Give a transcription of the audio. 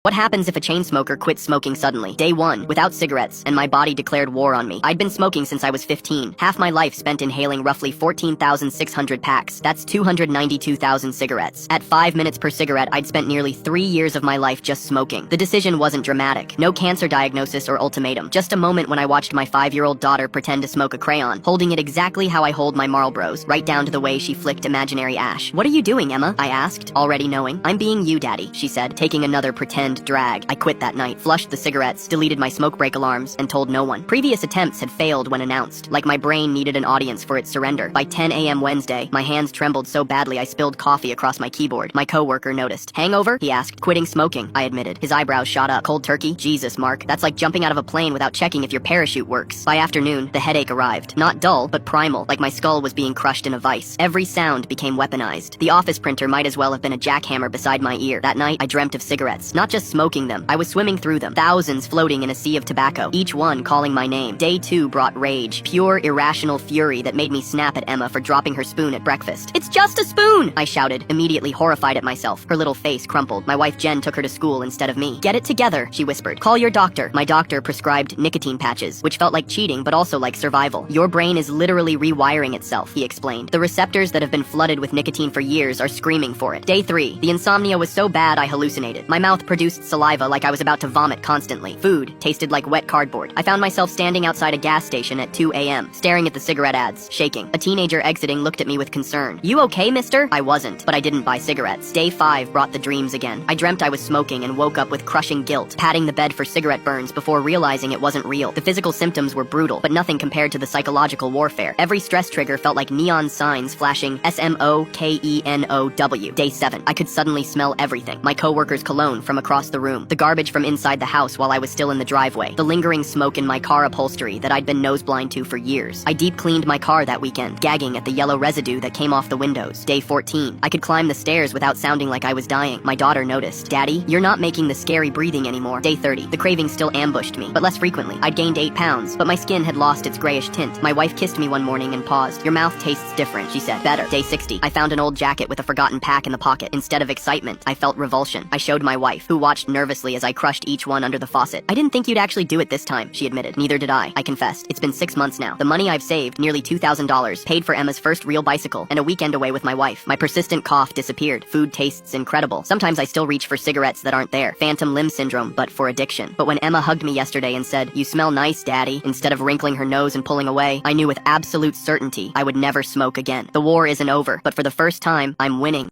What happens if a chain smoker quits smoking suddenly? Day 1, without cigarettes, and my body declared war on me. I'd been smoking since I was 15. Half my life spent inhaling roughly 14,600 packs. That's 292,000 cigarettes. At 5 minutes per cigarette, I'd spent nearly 3 years of my life just smoking. The decision wasn't dramatic. No cancer diagnosis or ultimatum. Just a moment when I watched my 5-year-old daughter pretend to smoke a crayon, holding it exactly how I hold my Marlboros, right down to the way she flicked imaginary ash. "What are you doing, Emma?" I asked, already knowing. "I'm being you, Daddy," she said, taking another pretend drag. I quit that night, flushed the cigarettes, deleted my smoke break alarms, and told no one. Previous attempts had failed when announced, like my brain needed an audience for its surrender. By 10 a.m. Wednesday, my hands trembled so badly I spilled coffee across my keyboard. My coworker noticed. "Hangover?" he asked. "Quitting smoking," I admitted. His eyebrows shot up. "Cold turkey? Jesus, Mark. That's like jumping out of a plane without checking if your parachute works." By afternoon, the headache arrived. Not dull, but primal, like my skull was being crushed in a vice. Every sound became weaponized. The office printer might as well have been a jackhammer beside my ear. That night, I dreamt of cigarettes. Not just smoking them. I was swimming through them, thousands floating in a sea of tobacco, each one calling my name. Day 2 brought rage, pure irrational fury that made me snap at Emma for dropping her spoon at breakfast. "It's just a spoon!" I shouted, immediately horrified at myself. Her little face crumpled. My wife Jen took her to school instead of me. "Get it together," she whispered. "Call your doctor." My doctor prescribed nicotine patches, which felt like cheating but also like survival. "Your brain is literally rewiring itself," he explained. "The receptors that have been flooded with nicotine for years are screaming for it." Day 3. The insomnia was so bad I hallucinated. My mouth produced saliva like I was about to vomit constantly. Food tasted like wet cardboard. I found myself standing outside a gas station at 2 a.m., staring at the cigarette ads, shaking. A teenager exiting looked at me with concern. "You okay, mister?" I wasn't, but I didn't buy cigarettes. Day 5 brought the dreams again. I dreamt I was smoking and woke up with crushing guilt, patting the bed for cigarette burns before realizing it wasn't real. The physical symptoms were brutal, but nothing compared to the psychological warfare. Every stress trigger felt like neon signs flashing SMOKENOW. Day 7. I could suddenly smell everything. My coworker's cologne from across the room, the garbage from inside the house while I was still in the driveway, the lingering smoke in my car upholstery that I'd been noseblind to for years. I deep cleaned my car that weekend, gagging at the yellow residue that came off the windows. Day 14. I could climb the stairs without sounding like I was dying. My daughter noticed. "Daddy, you're not making the scary breathing anymore." Day 30. The craving still ambushed me, but less frequently. I'd gained 8 pounds, but my skin had lost its grayish tint. My wife kissed me one morning and paused. "Your mouth tastes different," she said. "Better." Day 60. I found an old jacket with a forgotten pack in the pocket. Instead of excitement, I felt revulsion. I showed my wife, who watched nervously as I crushed each one under the faucet. "I didn't think you'd actually do it this time," she admitted. "Neither did I confessed. "It's been 6 months now. The money I've saved, nearly $2,000, paid for Emma's first real bicycle and a weekend away with my wife. My persistent cough disappeared. Food tastes incredible. Sometimes I still reach for cigarettes that aren't there. Phantom limb syndrome, but for addiction. But when Emma hugged me yesterday and said, 'You smell nice, Daddy,' instead of wrinkling her nose and pulling away, I knew with absolute certainty I would never smoke again. The war isn't over, but for the first time, I'm winning."